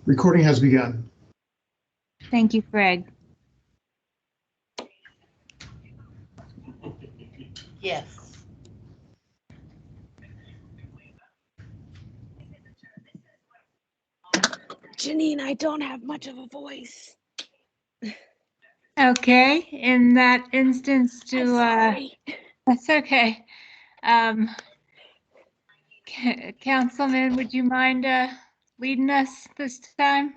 Recording has begun. Thank you, Fred. Yes. Janine, I don't have much of a voice. Okay, in that instance, I'm sorry. that's okay. Councilman, would you mind leading us this time?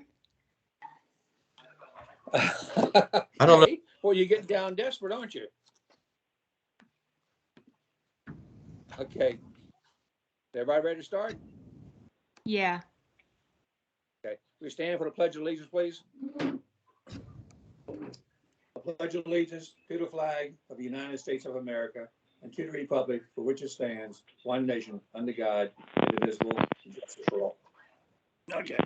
I don't know. Well, you're getting down desperate, aren't you? Okay. Everybody ready to start? Yeah. Okay. We stand for the Pledge of Allegiance, please. I pledge allegiance to the flag of the United States of America and to the republic for which it stands, one nation, under God, indivisible, and justice for all. Okay.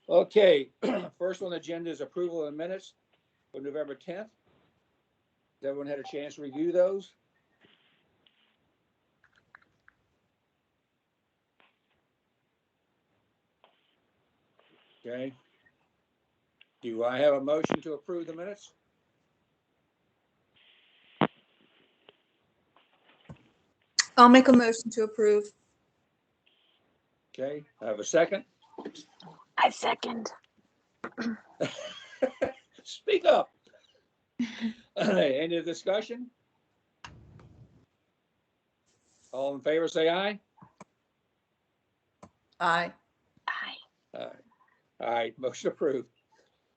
Okay. First on the agenda is approval of the minutes for November 10th. Has everyone had a chance to review those? Okay. Do I have a motion to approve the minutes? I'll make a motion to approve. Okay. I have a second. I second. Speak up. Any discussion? All in favor, say aye. Aye. Aye. All right, motion approved.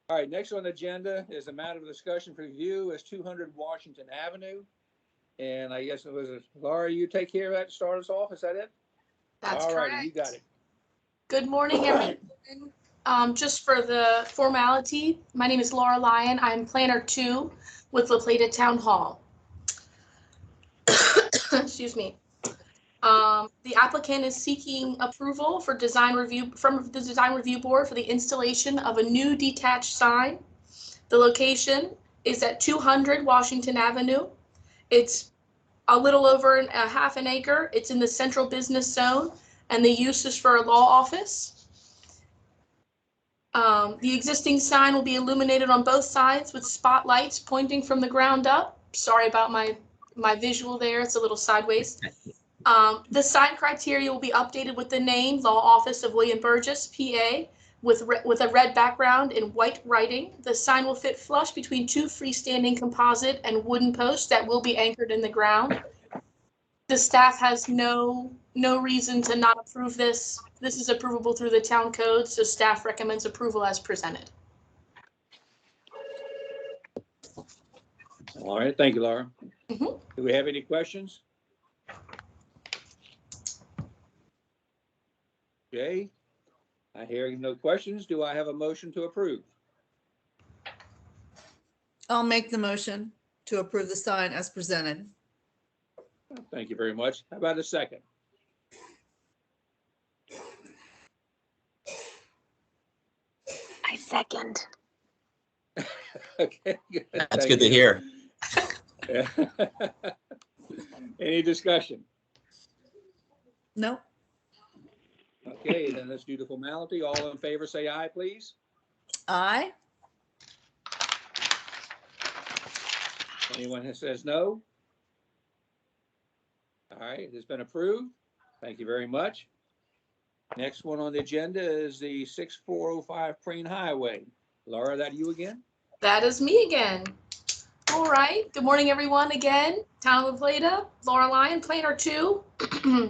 All right, next on the agenda is a matter of discussion for review is 200 Washington Avenue. And I guess it was, Laura, you take care of that to start us off, is that it? That's All correct. right, you got it. Good morning, everyone. Just for the formality, my name is Laura Lyon. I'm Planner 2 with La Plata Town Hall. Excuse me. The applicant is seeking approval for design review from the Design Review Board for the installation of a new detached sign. The location is at 200 Washington Avenue. It's a little over a half an acre. It's in the central business zone, and the use is for a law office. The existing sign will be illuminated on both sides with spotlights pointing from the ground up. Sorry about my visual there. It's a little sideways. The sign criteria will be updated with the name, Law Office of William Burgess, PA, with a red background in white writing. The sign will fit flush between two freestanding composite and wooden posts that will be anchored in the ground. The staff has no reason to not approve this. This is approvable through the town code, so staff recommends approval as presented. All right, thank you, Laura. Mhm. Do we have any questions? Okay, I hear no questions. Do I have a motion to approve? I'll make the motion to approve the sign as presented. Thank you very much. How about a second? I second. Okay, good. That's Thank good to you. hear. Yeah. Any discussion? No. Okay, then let's do the formality. All in favor, say aye, please. Aye. Anyone who says no? All right, it has been approved. Thank you very much. Next one on the agenda is the 6405 Crain Highway. Laura, that you again? That is me again. All right. Good morning, everyone. Again, Town of La Plata, Laura Lyon, Planner 2.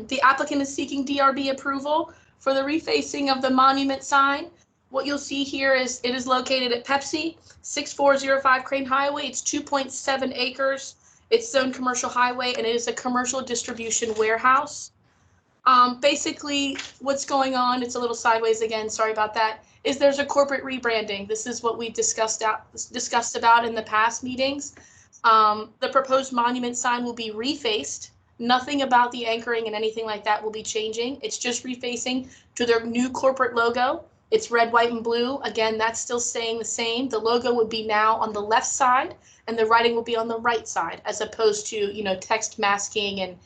The applicant is seeking DRB approval for the refacing of the monument sign. What you'll see here is it is located at Pepsi, 6405 Crain Highway. It's 2.7 acres. It's zoned commercial highway, and it is a commercial distribution warehouse. Basically, what's going on, it's a little sideways again, sorry about that, is there's a corporate rebranding. This is what we discussed about in the past meetings. The proposed monument sign will be refaced. Nothing about the anchoring and anything like that will be changing. It's just refacing to their new corporate logo. It's red, white, and blue. Again, that's still staying the same. The logo would be now on the left side, and the writing will be on the right side, as opposed to, text masking and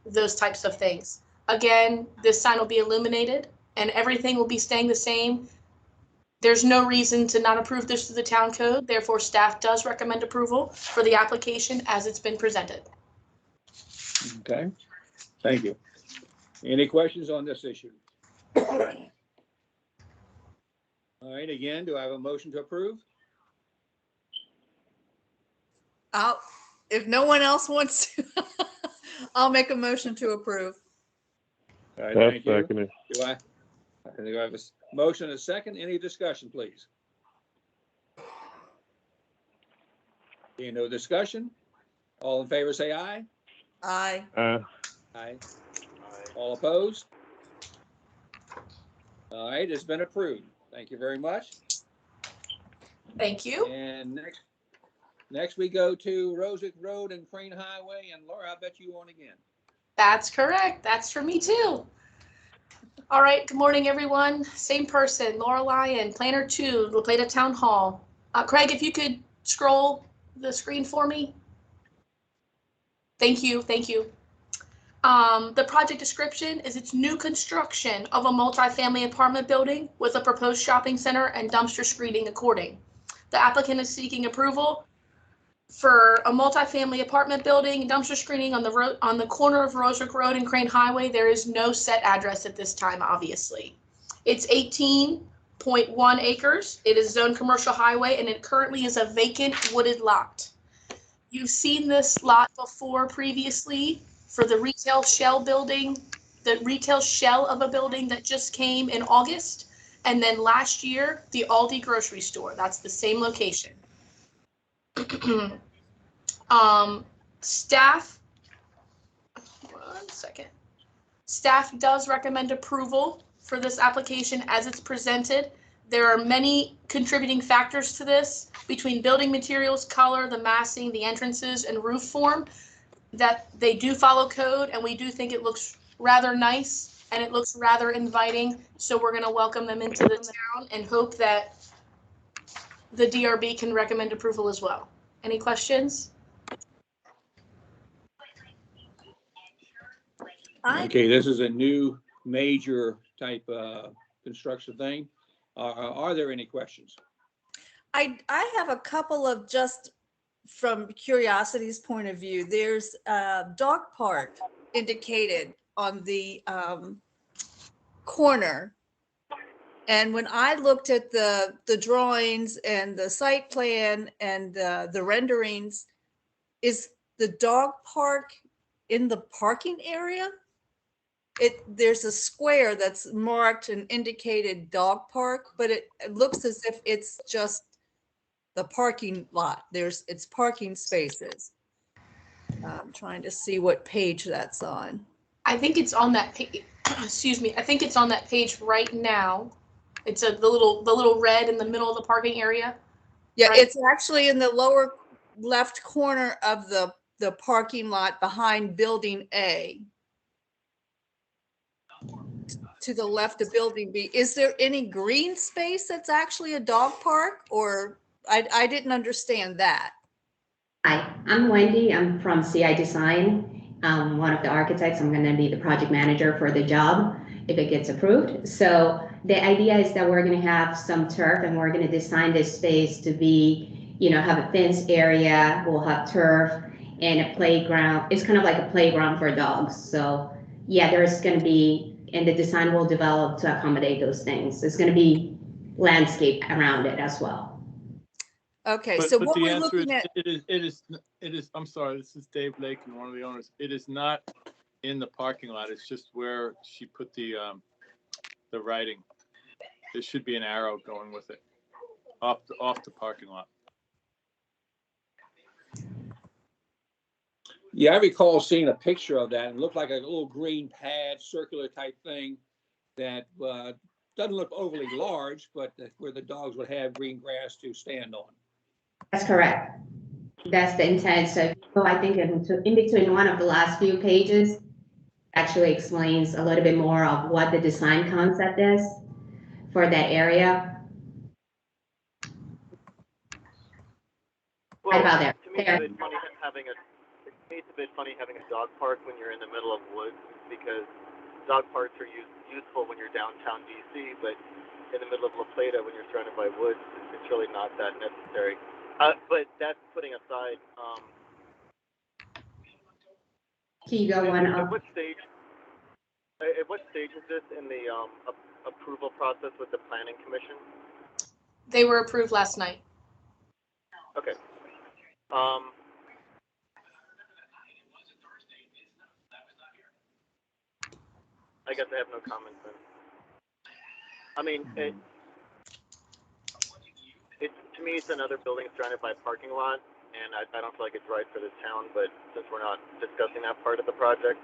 those types of things. Again, this sign will be illuminated and everything will be staying the same. There's no reason to not approve this through the town code. Therefore, staff does recommend approval for the application as it's been presented. Okay, thank you. Any questions on this issue? All right, again, do I have a motion to approve? If no one else wants to, I'll make a motion to approve. All right, I'll thank you. second it. Do I think I have a motion and a second? Any discussion, please? Seeing no discussion, all in favor say aye. Aye. Aye. All opposed? All right, it's been approved. Thank you very much. Thank you. And next we go to Rozick Road and Crain Highway. And Laura, I bet you on again. That's correct. That's for me too. All right. Good morning, everyone. Same person, Laura Lyon, Planner 2, La Plata Town Hall. Craig, if you could scroll the screen for me. Thank you. Thank you. The project description is its new construction of a multifamily apartment building with a proposed shopping center and dumpster screening according. The applicant is seeking approval for a multifamily apartment building, dumpster screening on the corner of Rosewick Road and Crain Highway. There is no set address at this time, obviously. It's 18.1 acres. It is zoned commercial highway, and it currently is a vacant wooded lot. You've seen this lot before previously for the retail shell building, the retail shell of a building that just came in August. And then last year, the Aldi grocery store. That's the same location. Staff, one second. Staff does recommend approval for this application as it's presented. There are many contributing factors to this between building materials, color, the massing, the entrances, and roof form, that they do follow code, and we do think it looks rather nice and it looks rather inviting. So we're going to welcome them into the town and hope that the DRB can recommend approval as well. Any questions? Okay, this is a new major type construction thing. Are there any questions? I have a couple of, just from curiosity's point of view. There's a dog park indicated on the corner. And when I looked at the drawings and the site plan and the renderings, is the dog park in the parking area? There's a square that's marked and indicated dog park, but it looks as if it's just the parking lot. It's parking spaces. I'm trying to see what page that's on. I think it's on that page. Excuse me. I think it's on that page right now. It's the little red in the middle of the parking area. Yeah, right? It's actually in the lower left corner of the parking lot behind Building A. To the left of Building B. Is there any green space that's actually a dog park, or I didn't understand that? Hi, I'm Wendy. I'm from CI Design. I'm one of the architects. I'm going to be the project manager for the job if it gets approved. So the idea is that we're going to have some turf, and we're going to design this space to be, have a fenced area. We'll have turf and a playground. It's kind of like a playground for dogs. So yeah, there's going to be, and the design will develop to accommodate those things. There's going to be landscape around it as well. Okay, But so but what the we're answer looking at, it is, I'm sorry, this is Dave Lakin, one of the owners. It is not in the parking lot. It's just where she put the writing. There should be an arrow going with it off the parking lot. Yeah, I recall seeing a picture of that. It looked like a little green pad, circular type thing that doesn't look overly large, but where the dogs would have green grass to stand on. That's correct. That's the intent. So I think in between one of the last few pages actually explains a little bit more of what the design concept is for that area. Well, Right about there. To me, it's a bit funny having a dog park when you're in the middle of woods, because dog parks are useful when you're downtown DC, but in the middle of La Plata, when you're surrounded by woods, it's really not that necessary. But that's putting aside. Can you go one At up? what stage? At what stage is this in the approval process with the Planning Commission? They were approved last night. Okay. I guess I have no comments then. I mean, it to me, it's another building surrounded by a parking lot, and I don't feel like it's right for this town, but since we're not discussing that part of the project,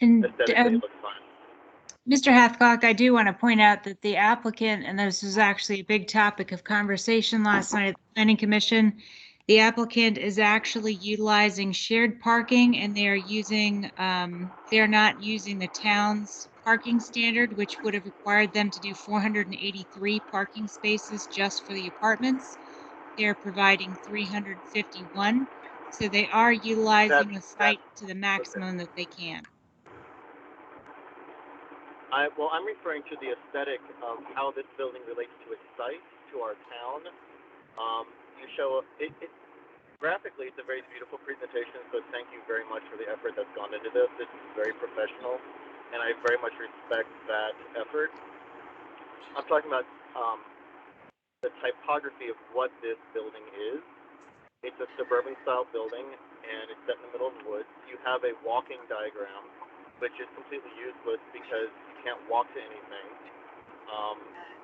And aesthetically it looks fine. Mr. Hathcock, I do want to point out that the applicant, and this was actually a big topic of conversation last night at the Planning Commission, the applicant is actually utilizing shared parking, and they are using, they are not using the town's parking standard, which would have required them to do 483 parking spaces just for the apartments. They are providing 351, so they are utilizing the site to the maximum that they can. Well, I'm referring to the aesthetic of how this building relates to its site, to our town. You show it graphically, it's a very beautiful presentation. So thank you very much for the effort that's gone into this. This is very professional, and I very much respect that effort. I'm talking about the typography of what this building is. It's a suburban style building, and it's set in the middle of the woods. You have a walking diagram, which is completely useless because you can't walk to anything.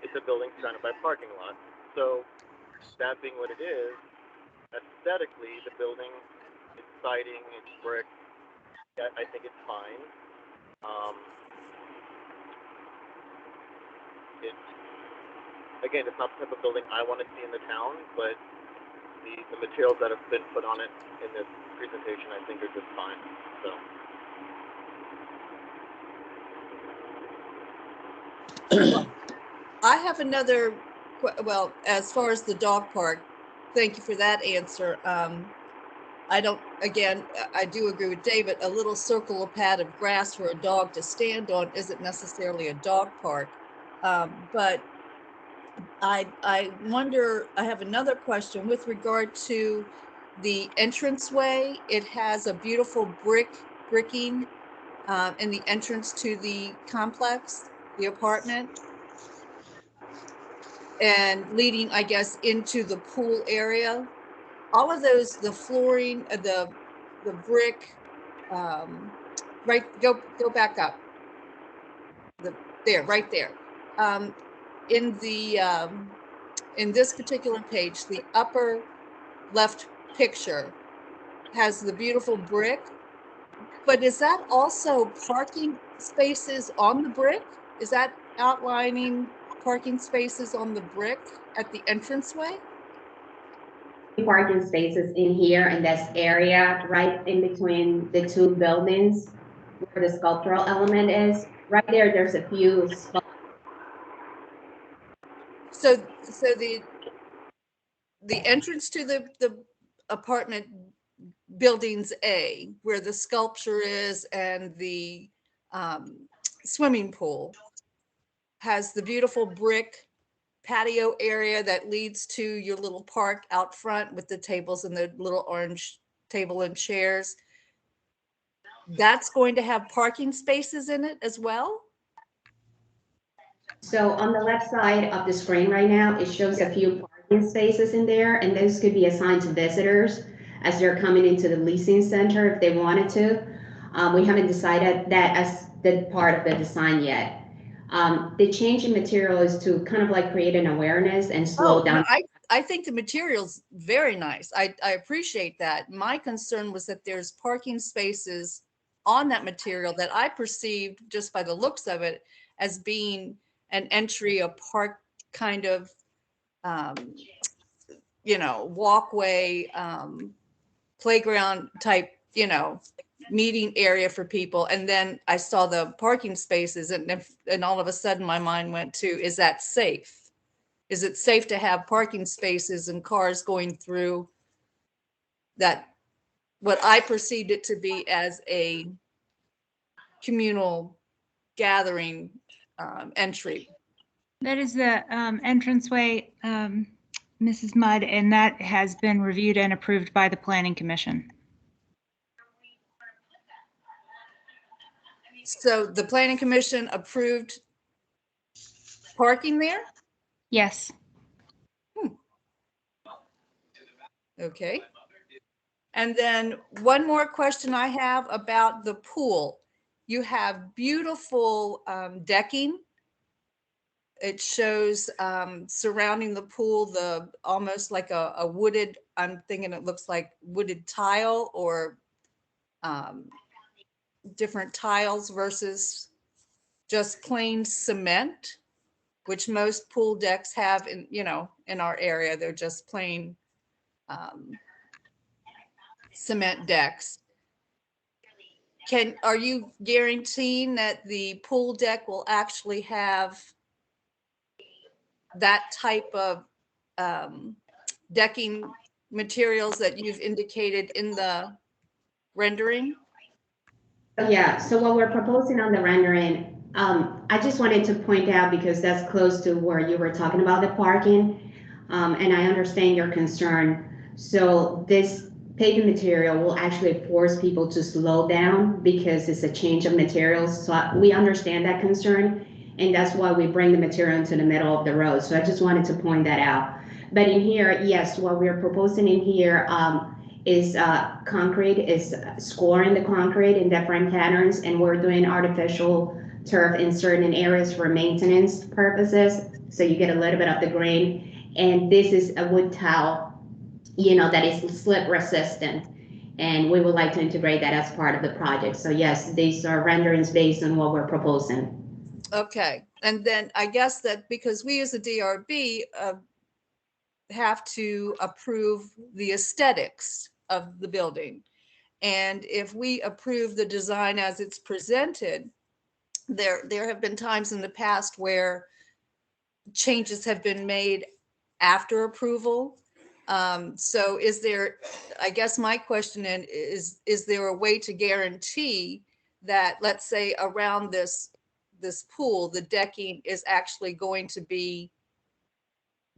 It's a building surrounded by parking lots. So that being what it is, aesthetically, the building, its siding, its brick, I think it's fine. Again, it's not the type of building I want to see in the town, but the materials that have been put on it in this presentation, I think, are just fine. So. I have another, well, as far as the dog park, thank you for that answer. I don't, again, I do agree with David, a little circle or pad of grass for a dog to stand on isn't necessarily a dog park. But I wonder, I have another question with regard to the entranceway. It has a beautiful bricking in the entrance to the complex, the apartment, and leading, I guess, into the pool area. All of those, the flooring, the brick, right, go back up. Right there. In this particular page, the upper left picture has the beautiful brick, but is that also parking spaces on the brick? Is that outlining parking spaces on the brick at the entranceway? Parking spaces in here in this area, right in between the two buildings where the sculptural element is. Right there, there's a few spots. So the entrance to the apartment buildings A, where the sculpture is and the swimming pool, has the beautiful brick patio area that leads to your little park out front with the tables and the little orange table and chairs. That's going to have parking spaces in it as well? So on the left side of the screen right now, it shows a few parking spaces in there, and those could be assigned to visitors as they're coming into the leasing center if they wanted to. We haven't decided that as the part of the design yet. The change in material is to kind of like create an awareness and slow down. No, I think the material's very nice. I appreciate that. My concern was that there's parking spaces on that material that I perceived just by the looks of it as being an entry, a park kind of, walkway, playground type, meeting area for people. And then I saw the parking spaces and all of a sudden my mind went to, is that safe? Is it safe to have parking spaces and cars going through that what I perceived it to be as a communal gathering entry. That is the entranceway, Mrs. Mudd, and that has been reviewed and approved by the Planning Commission. So the Planning Commission approved parking there? Yes. Okay. And then one more question I have about the pool. You have beautiful decking. It shows surrounding the pool, almost like a wooded, I'm thinking it looks like wooded tile or different tiles versus just plain cement, which most pool decks have in our area. They're just plain cement decks. Are you guaranteeing that the pool deck will actually have that type of decking materials that you've indicated in the rendering? Yeah, so what we're proposing on the rendering, I just wanted to point out, because that's close to where you were talking about the parking, and I understand your concern. So this paving material will actually force people to slow down because it's a change of materials. So we understand that concern, and that's why we bring the material into the middle of the road. So I just wanted to point that out. But in here, yes, what we're proposing in here is concrete, is scoring the concrete in different patterns, and we're doing artificial turf in certain areas for maintenance purposes, so you get a little bit of the grain. And this is a wood tile, that is slip resistant, and we would like to integrate that as part of the project. So yes, these are renderings based on what we're proposing. Okay, and then I guess that because we as a DRB have to approve the aesthetics of the building, and if we approve the design as it's presented, there have been times in the past where changes have been made after approval. So I guess my question is there a way to guarantee that, let's say, around this pool, the decking is actually going to be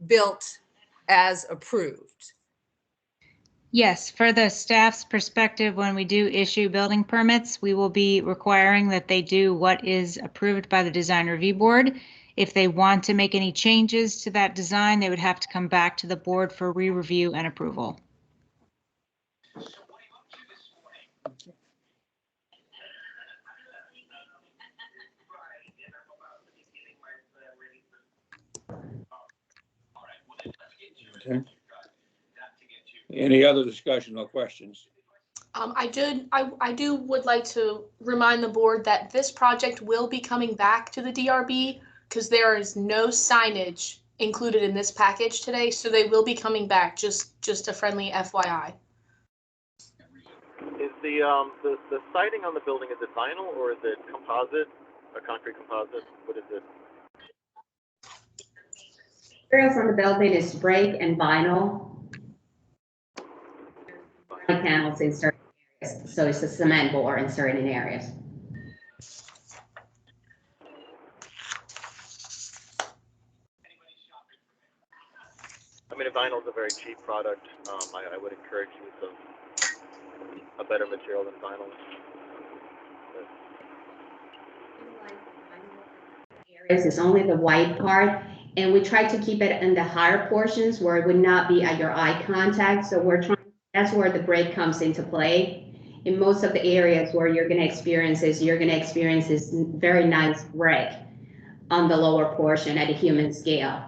built as approved? Yes, for the staff's perspective, when we do issue building permits, we will be requiring that they do what is approved by the design review board. If they want to make any changes to that design, they would have to come back to the board for re-review and approval. Okay. Any other discussion or questions? I would like to remind the board that this project will be coming back to the DRB because there is no signage included in this package today, so they will be coming back. Just a friendly FYI. Is the siding on the building, is it vinyl or is it composite, a concrete composite? What is it? Materials on the building is brick and vinyl. Panels in certain areas, so it's a cement board in certain areas. I mean, vinyl is a very cheap product. I would encourage use of a better material than vinyl. It's only the white part, and we try to keep it in the higher portions where it would not be at your eye contact. So we're trying, that's where the brick comes into play. In most of the areas where you're going to experience this very nice brick on the lower portion at a human scale.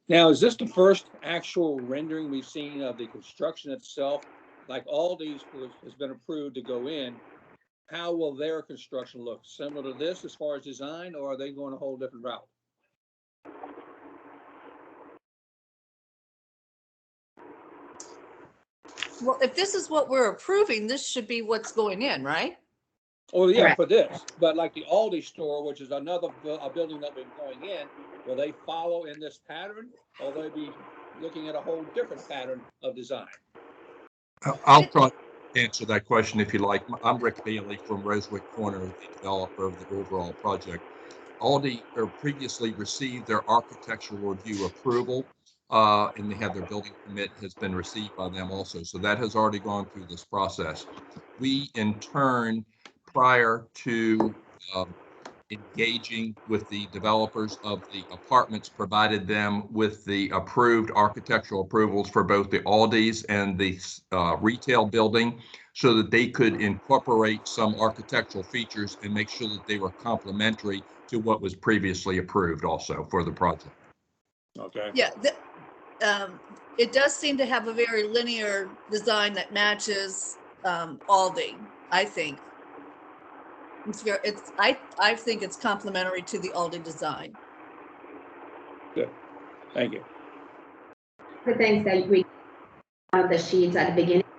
Now, is this the first actual rendering we've seen of the construction itself? Like all these has been approved to go in. How will their construction look? Similar to this as far as design, or are they going a whole different route? Well, if this is what we're approving, this should be what's going in, right? Oh, yeah, Correct. for this. But like the Aldi store, which is another building that we're going in, will they follow in this pattern? Or will they be looking at a whole different pattern of design. I'll try to answer that question if you like. I'm Rick Bailey from Rosewick Corner, the developer of the overall project. Aldi previously received their architectural review approval, and they have their building permit has been received by them also. So that has already gone through this process. We, in turn, prior to engaging with the developers of the apartments, provided them with the approved architectural approvals for both the Aldi's and the retail building, so that they could incorporate some architectural features and make sure that they were complementary to what was previously approved also for the project. Okay. Yeah, it does seem to have a very linear design that matches Aldi, I think. I think it's complementary to the Aldi design. Good. Thank you. The things that we on the sheets at the beginning of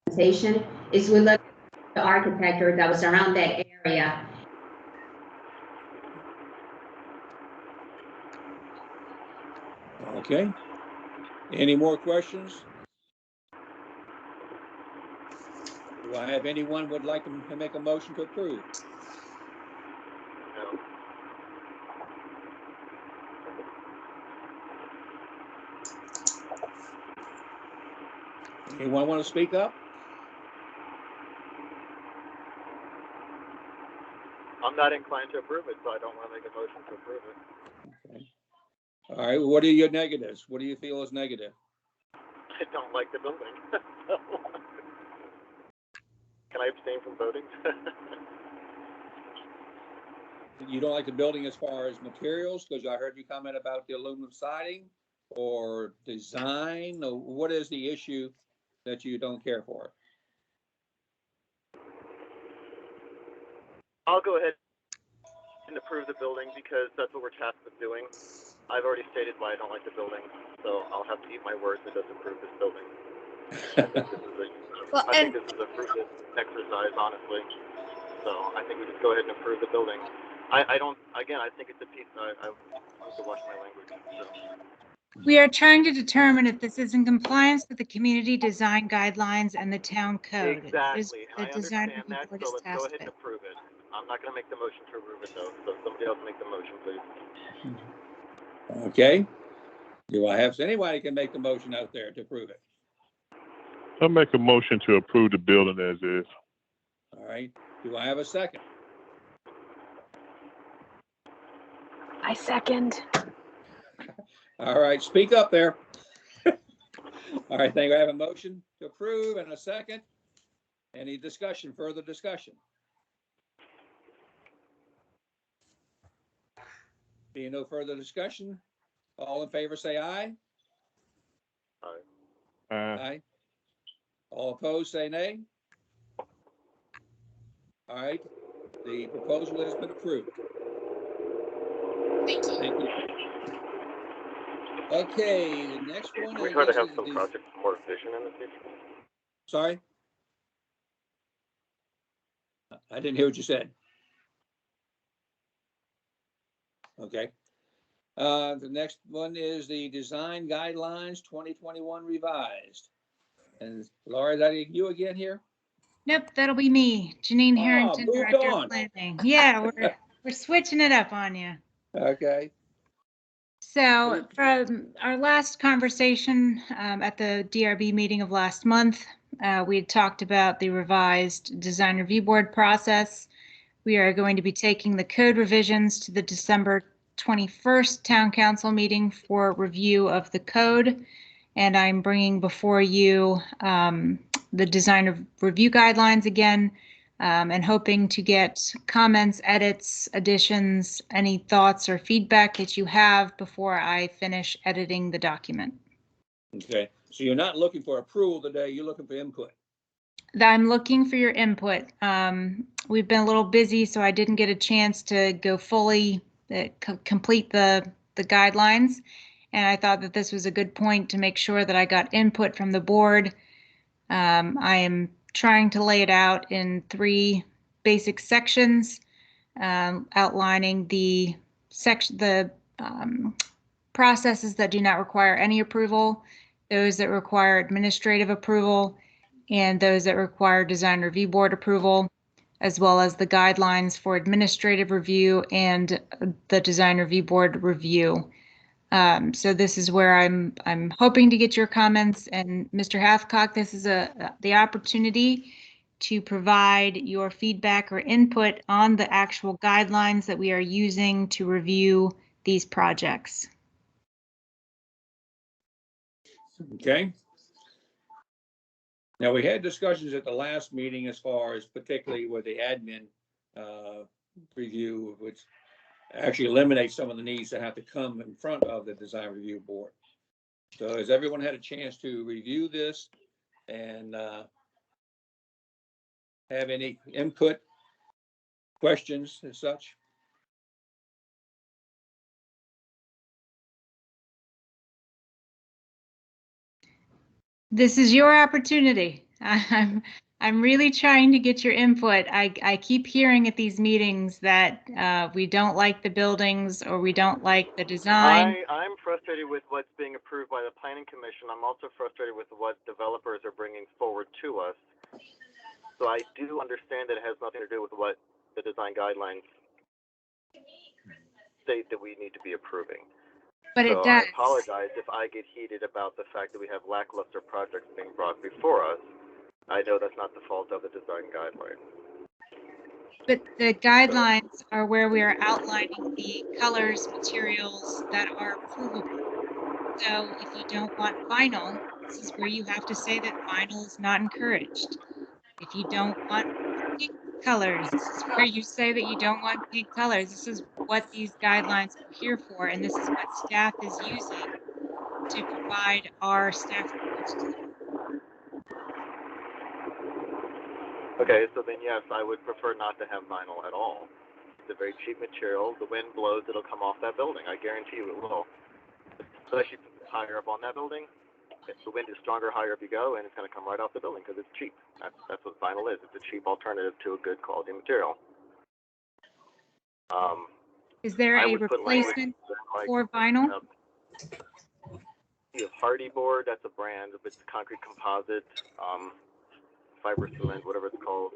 the presentation is we look at the architecture that was around that area. Okay. Any more questions? Do I have anyone would like to make a motion to approve? No. Anyone want to speak up? I'm not inclined to approve it, so I don't want to make a motion to approve it. Okay. All right, what are your negatives? What do you feel is negative? I don't like the building. Can I abstain from voting? You don't like the building as far as materials, because I heard you comment about the aluminum siding, or design, or what is the issue that you don't care for? I'll go ahead and approve the building because that's what we're tasked with doing. I've already stated why I don't like the building, so I'll have to eat my words and disapprove this building. I think this is a fruitless exercise, honestly. So I think we just go ahead and approve the building. I don't, again, I think it's a piece, I have to watch my language. So. We are trying to determine if this is in compliance with the community design guidelines and the town code. Exactly, and I The design understand that, review board so is let's go tasked ahead and with. approve it. I'm not gonna make the motion to approve it though, so somebody else make the motion, please. Okay. Do I have, anybody can make the motion out there to approve it? I'll make a motion to approve the building as is. All right. Do I have a second? I second. All right, speak up there. All right, thank you. I have a motion to approve and a second. Any discussion, further discussion? Being no further discussion, all in favor say aye. Aye. Aye. All opposed say nay. All right, the proposal has been approved. Thank you. Thank you. Okay, the next one Can we is. try to have some project coordination in the future? Sorry? I didn't hear what you said. Okay. The next one is the Design Guidelines 2021 revised. And Laura, is that you again here? Nope, that'll be me, Janine Oh, Harrington, moved Director on. of Planning. Yeah, we're switching it up on you. Okay. So from our last conversation at the DRB meeting of last month, we had talked about the revised design review board process. We are going to be taking the code revisions to the December 21st town council meeting for review of the code. And I'm bringing before you the design review guidelines again, and hoping to get comments, edits, additions, any thoughts or feedback that you have before I finish editing the document. Okay, so you're not looking for approval today, you're looking for input. I'm looking for your input. We've been a little busy, so I didn't get a chance to go fully complete the guidelines. And I thought that this was a good point to make sure that I got input from the board. I am trying to lay it out in 3 basic sections, outlining the processes that do not require any approval, those that require administrative approval, and those that require design review board approval, as well as the guidelines for administrative review and the design review board review. So this is where I'm hoping to get your comments. And Mr. Hathcock, this is the opportunity to provide your feedback or input on the actual guidelines that we are using to review these projects. Okay. Now, we had discussions at the last meeting as far as particularly with the admin review, which actually eliminates some of the needs that have to come in front of the design review board. So has everyone had a chance to review this and have any input, questions and such? This is your opportunity. I'm really trying to get your input. I keep hearing at these meetings that we don't like the buildings or we don't like the design. I'm frustrated with what's being approved by the Planning Commission. I'm also frustrated with what developers are bringing forward to us. So I do understand that it has nothing to do with what the design guidelines state that we need to be approving. But So it does. I apologize if I get heated about the fact that we have lackluster projects being brought before us. I know that's not the fault of the design guideline. But the guidelines are where we are outlining the colors, materials that are approvable. So if you don't want vinyl, this is where you have to say that vinyl is not encouraged. If you don't want pink colors, this is where you say that you don't want pink colors. This is what these guidelines are here for, and this is what staff is using to provide our staff reports to them. Okay, so then yes, I would prefer not to have vinyl at all. It's a very cheap material. The wind blows, it'll come off that building. I guarantee you it will. Especially higher up on that building. If the wind is stronger, higher up you go, and it's going to come right off the building because it's cheap. That's what vinyl is. It's a cheap alternative to a good quality material. Is there a replacement for vinyl? You have Hardy Board, that's a brand. It's concrete composite, fiber cement, whatever it's called.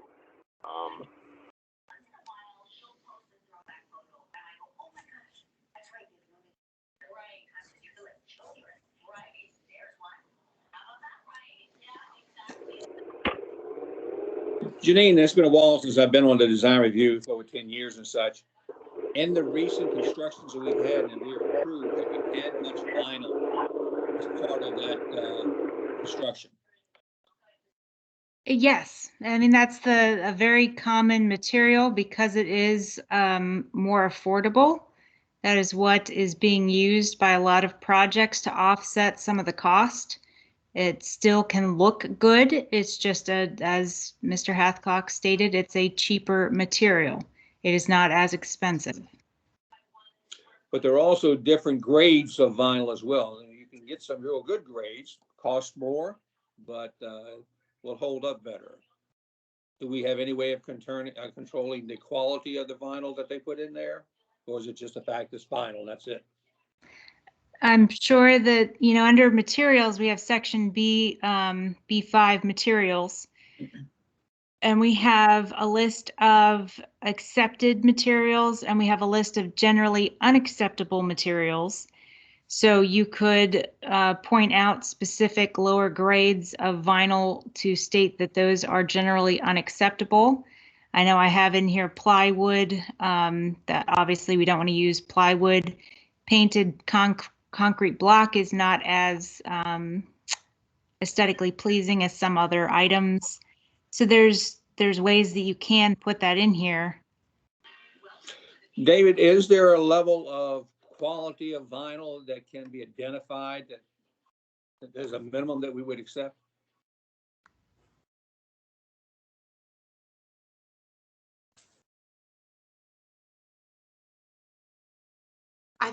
Janine, it's been a while since I've been on the design review for over 10 years and such. In the recent constructions that we've had and we're approved, have we had much vinyl as part of that construction? Yes, I mean that's a very common material because it is more affordable. That is what is being used by a lot of projects to offset some of the cost. It still can look good. It's just as Mr. Hathcock stated, it's a cheaper material. It is not as expensive. But there are also different grades of vinyl as well. You can get some real good grades, cost more, but will hold up better. Do we have any way of controlling the quality of the vinyl that they put in there? Or is it just a fact it's vinyl, that's it? I'm sure that, under materials, we have section B, B5 materials. And we have a list of accepted materials and we have a list of generally unacceptable materials. So you could point out specific lower grades of vinyl to state that those are generally unacceptable. I know I have in here plywood, that obviously we don't want to use plywood. Painted concrete block is not as aesthetically pleasing as some other items. So there's ways that you can put that in here. David, is there a level of quality of vinyl that can be identified that there's a minimum that we would accept? I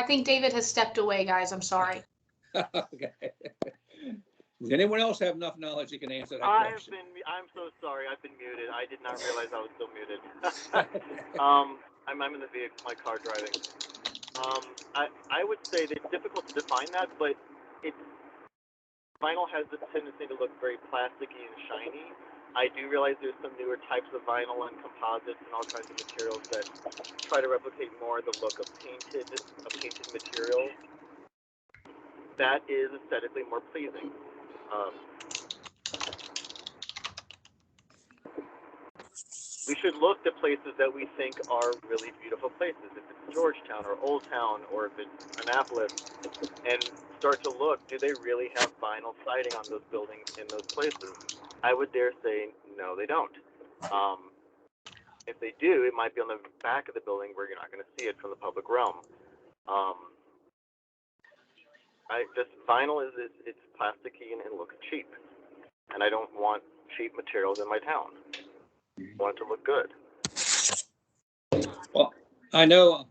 think David has stepped away, guys. I'm sorry. Okay. Does anyone else have enough knowledge that can answer that question? I'm so sorry. I've been muted. I did not realize I was still muted. I'm in the vehicle, my car driving. I would say that it's difficult to define that, but it's vinyl has the tendency to look very plasticky and shiny. I do realize there's some newer types of vinyl and composites and all kinds of materials that try to replicate more the look of painted material. That is aesthetically more pleasing. We should look to places that we think are really beautiful places. If it's Georgetown or Old Town, or if it's Annapolis, and start to look, do they really have vinyl siding on those buildings in those places? I would dare say no, they don't. If they do, it might be on the back of the building where you're not going to see it from the public realm. Vinyl it's plasticky and it looks cheap, and I don't want cheap materials in my town. I want it to look good. Well, I know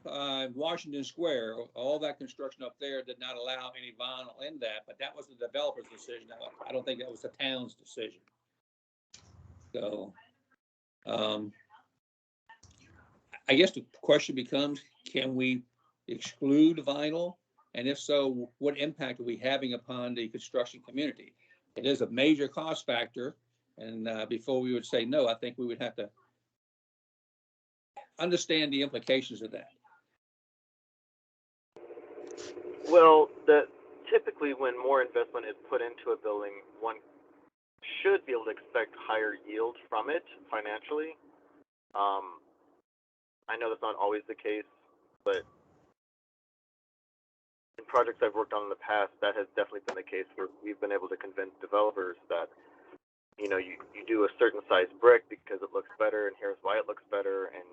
Washington Square, all that construction up there did not allow any vinyl in that, but that was the developer's decision. I don't think that was the town's decision. So, I guess the question becomes, can we exclude vinyl? And if so, what impact are we having upon the construction community? It is a major cost factor. And before we would say no, I think we would have to understand the implications of that. Well, typically when more investment is put into a building, one should be able to expect higher yield from it financially. I know that's not always the case, but in projects I've worked on in the past, that has definitely been the case, where we've been able to convince developers that, you know, you do a certain size brick because it looks better, and here's why it looks better, and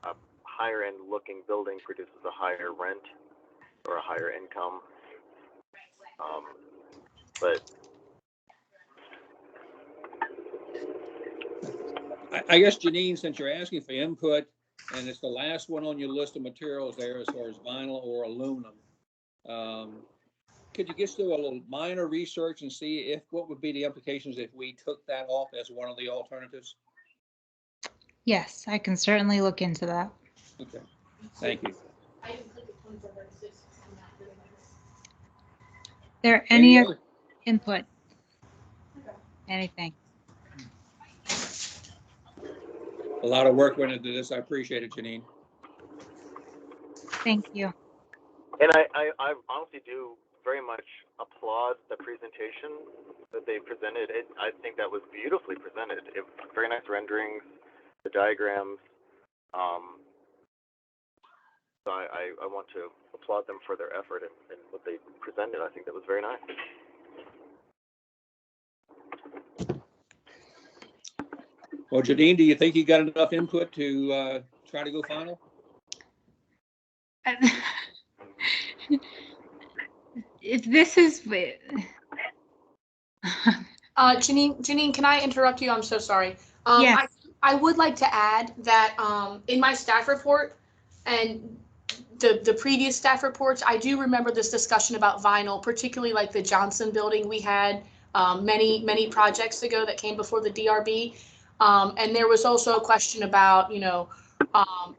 a higher end looking building produces a higher rent or a higher income. But I guess, Janine, since you're asking for input, and it's the last one on your list of materials there as far as vinyl or aluminum, could you just do a little minor research and see what would be the implications if we took that off as one of the alternatives? Yes, I can certainly look into that. Okay, thank you. There any other input? Anything? A lot of work went into this. I appreciate it, Janine. Thank you. And I honestly do very much applaud the presentation that they presented. I think that was beautifully presented. Very nice renderings, the diagrams. So I want to applaud them for their effort and what they presented. I think that was very nice. Well, Janine, do you think you got enough input to try to go final? If this is Janine, can I interrupt you? I'm so sorry. Yes. I would like to add that in my staff report and the previous staff reports, I do remember this discussion about vinyl, particularly like the Johnson building we had many projects ago that came before the DRB. And there was also a question about, you know,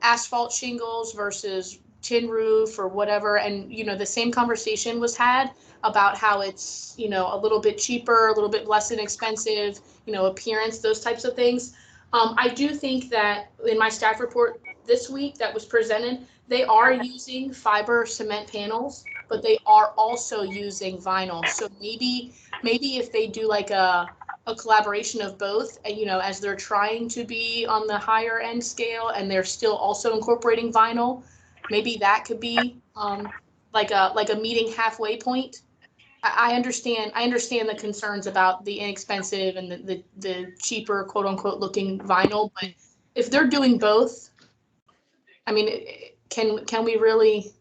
asphalt shingles versus tin roof or whatever. And, you know, the same conversation was had about how it's, you know, a little bit cheaper, a little bit less inexpensive, you know, appearance, those types of things. I do think that in my staff report this week that was presented, they are using fiber cement panels, but they are also using vinyl. So maybe if they do like a collaboration of both, and you know, as they're trying to be on the higher end scale and they're still also incorporating vinyl, maybe that could be like a meeting halfway point. I understand the concerns about the inexpensive and the cheaper quote unquote looking vinyl, but if they're doing both, I mean, can we really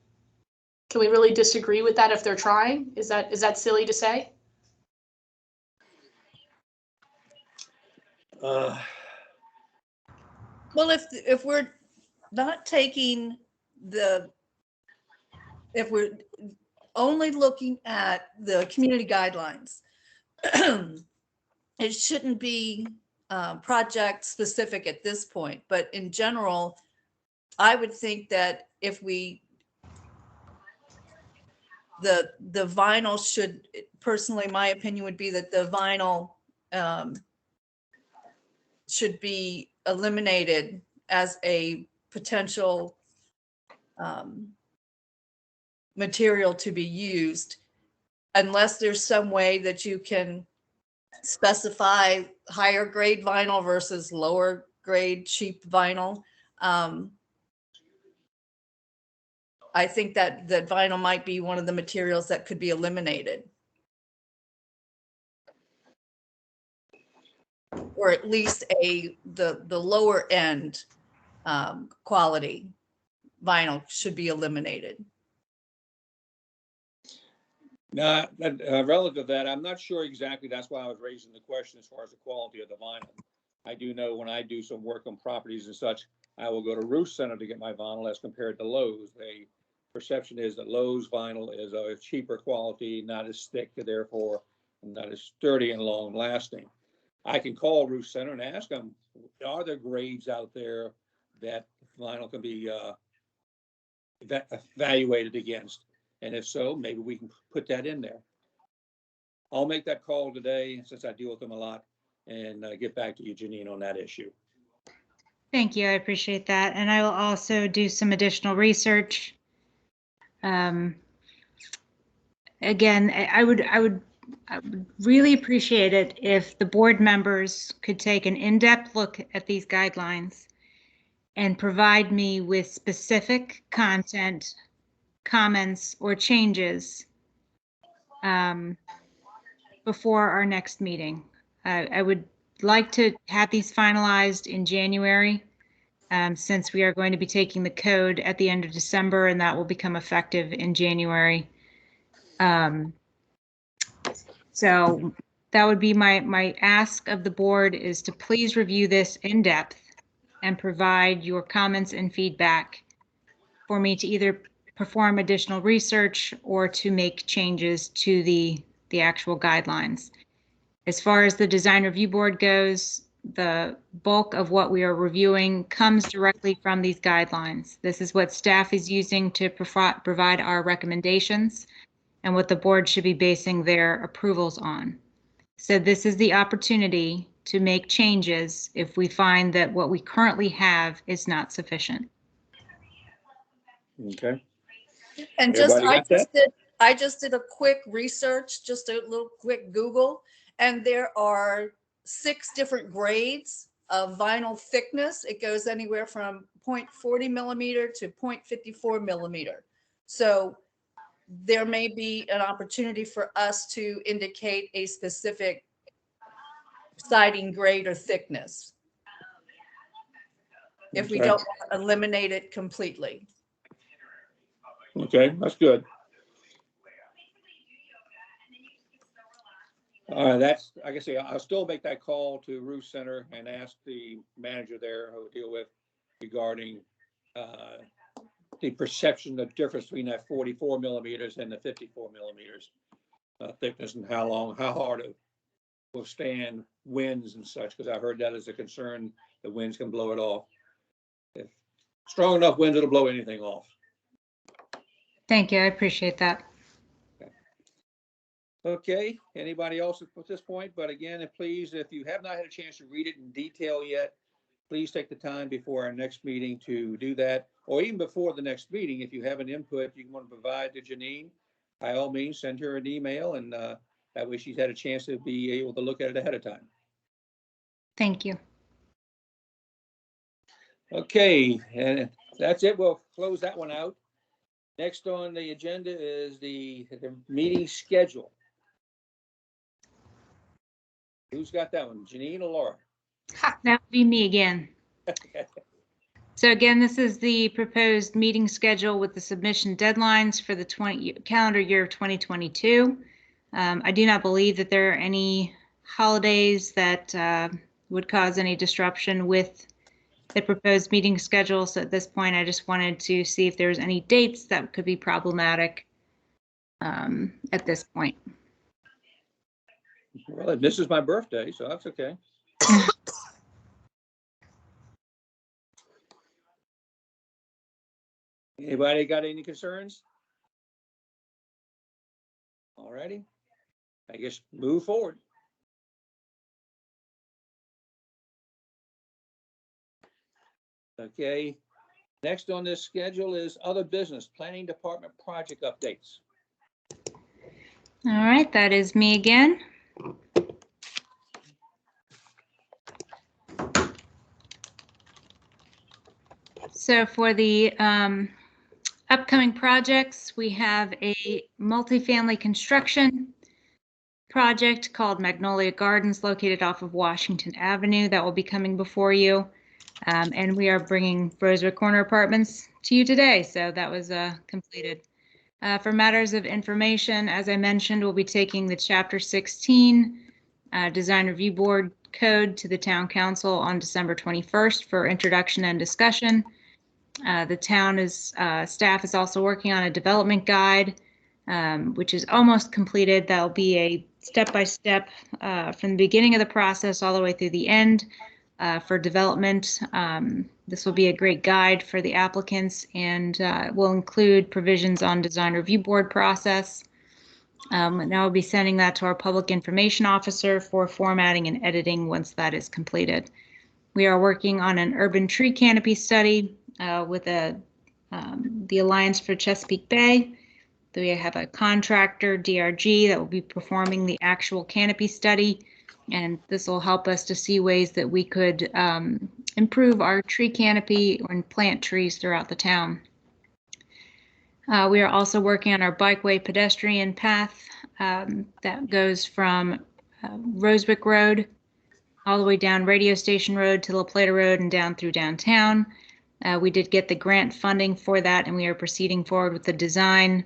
disagree with that if they're trying? Is that silly to say? Well, if we're not taking if we're only looking at the community guidelines, it shouldn't be project specific at this point, but in general, I would think that if we the vinyl should, personally, my opinion would be that the vinyl should be eliminated as a potential material to be used, unless there's some way that you can specify higher grade vinyl versus lower grade cheap vinyl. I think that vinyl might be one of the materials that could be eliminated, or at least the lower end quality vinyl should be eliminated. Now, relative to that, I'm not sure exactly. That's why I was raising the question as far as the quality of the vinyl. I do know when I do some work on properties and such, I will go to Roof Center to get my vinyl as compared to Lowe's. The perception is that Lowe's vinyl is a cheaper quality, not as thick, therefore not as sturdy and long lasting. I can call Roof Center and ask them, are there grades out there that vinyl can be evaluated against? And if so, maybe we can put that in there. I'll make that call today since I deal with them a lot, and get back to you, Janine, on that issue. Thank you. I appreciate that. And I will also do some additional research. Again, I would really appreciate it if the board members could take an in-depth look at these guidelines and provide me with specific content, comments, or changes before our next meeting. I would like to have these finalized in January, since we are going to be taking the code at the end of December, and that will become effective in January. So that would be my ask of the board, is to please review this in depth and provide your comments and feedback for me to either perform additional research or to make changes to the actual guidelines. As far as the design review board goes, the bulk of what we are reviewing comes directly from these guidelines. This is what staff is using to provide our recommendations and what the board should be basing their approvals on. So this is the opportunity to make changes if we find that what we currently have is not sufficient. Okay. And I just did a quick research, just a little quick Google, and there are 6 different grades of vinyl thickness. It goes anywhere from 0.40 millimeter to 0.54 millimeter. So there may be an opportunity for us to indicate a specific siding grade or thickness if we don't eliminate it completely. Okay, that's good. That's, like I say, I'll still make that call to Roof Center and ask the manager there who will deal with regarding the perception, the difference between that 44 millimeters and the 54 millimeters thickness, and how hard it will stand winds and such, because I heard that as a concern. The winds can blow it off. If strong enough winds, it'll blow anything off. Thank you. I appreciate that. Okay, anybody else at this point? But again, please, if you have not had a chance to read it in detail yet, please take the time before our next meeting to do that, or even before the next meeting. If you have an input you want to provide to Janine, by all means, send her an email, and that way she's had a chance to be able to look at it ahead of time. Thank you. Okay, and that's it. We'll close that one out. Next on the agenda is the meeting schedule. Who's got that one, Janine or Laura? That would be me again. So again, this is the proposed meeting schedule with the submission deadlines for the calendar year of 2022. I do not believe that there are any holidays that would cause any disruption with the proposed meeting schedule. So at this point, I just wanted to see if there was any dates that could be problematic at this point. Well, this is my birthday, so that's okay. Anybody got any concerns? All righty. I guess move forward. Okay. Next on this schedule is other business, planning department project updates. All right, that is me again. So for the upcoming projects, we have a multifamily construction project called Magnolia Gardens located off of Washington Avenue that will be coming before you. And we are bringing Rosewick Corner Apartments to you today. So that was completed. For matters of information, as I mentioned, we'll be taking the Chapter 16 Design Review Board Code to the Town Council on December 21st for introduction and discussion. The town staff is also working on a development guide, which is almost completed. That'll be a step-by-step from the beginning of the process all the way through the end for development. This will be a great guide for the applicants and will include provisions on design review board process. And I will be sending that to our public information officer for formatting and editing once that is completed. We are working on an urban tree canopy study with the Alliance for Chesapeake Bay. We have a contractor, DRG, that will be performing the actual canopy study. And this will help us to see ways that we could improve our tree canopy and plant trees throughout the town. We are also working on our bikeway pedestrian path that goes from Rosewick Road all the way down Radio Station Road to La Plata Road and down through downtown. We did get the grant funding for that, and we are proceeding forward with the design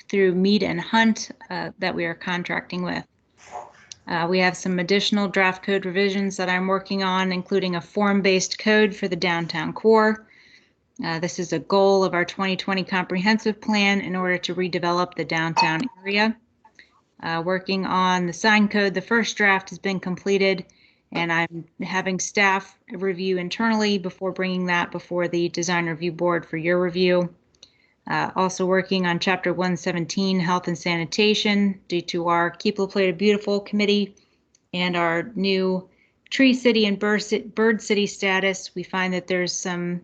through Mead and Hunt that we are contracting with. We have some additional draft code revisions that I'm working on, including a form-based code for the downtown core. This is a goal of our 2020 comprehensive plan in order to redevelop the downtown area. Working on the sign code, the first draft has been completed, and I'm having staff review internally before bringing that before the design review board for your review. Also working on Chapter 117, Health and Sanitation, due to our Keep La Plata Beautiful committee and our new Tree City and Bird City status. We find that there's some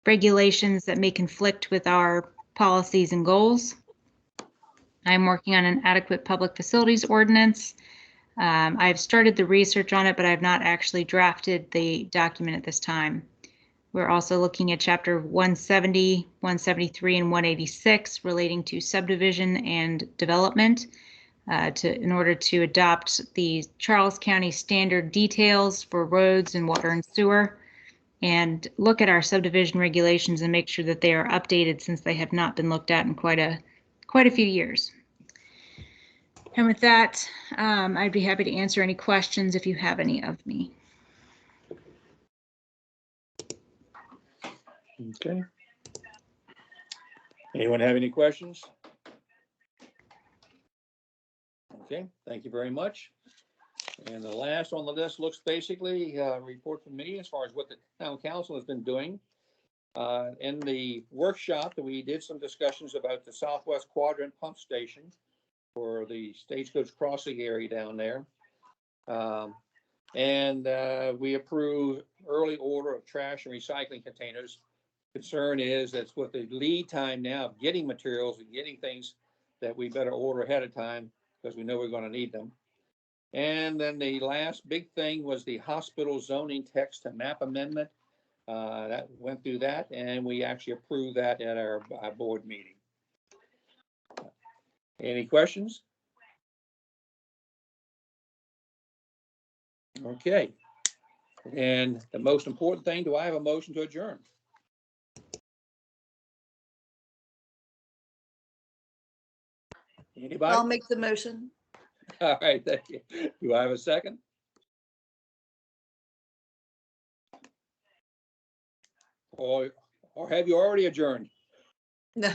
regulations that may conflict with our policies and goals. I'm working on an adequate public facilities ordinance. I've started the research on it, but I've not actually drafted the document at this time. We're also looking at Chapter 170, 173, and 186 relating to subdivision and development in order to adopt the Charles County standard details for roads and water and sewer, and look at our subdivision regulations and make sure that they are updated since they have not been looked at in quite a few years. And with that, I'd be happy to answer any questions if you have any of me. Okay. Anyone have any questions? Okay, thank you very much. And the last on the list looks basically a report from me as far as what the town council has been doing. In the workshop, we did some discussions about the Southwest Quadrant pump station for the Stagecoach Crossing area down there. We approved early order of trash and recycling containers. Concern is that's what the lead time now of getting materials and getting things that we better order ahead of time because we know we're going to need them. And then the last big thing was the hospital zoning text to map amendment. That went through that, and we actually approved that at our board meeting. Any questions? Okay. And the most important thing, do I have a motion to adjourn? Anybody? I'll make the motion. All right, thank you. Do I have a second? Or have you already adjourned? No.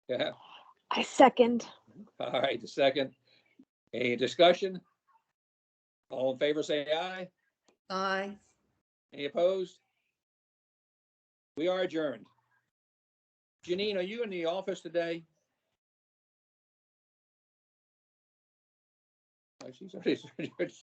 Yeah. I second. All right, the second. Any discussion? All in favor, say aye. Aye. Any opposed? We are adjourned. Janine, are you in the office today? Oh, she's already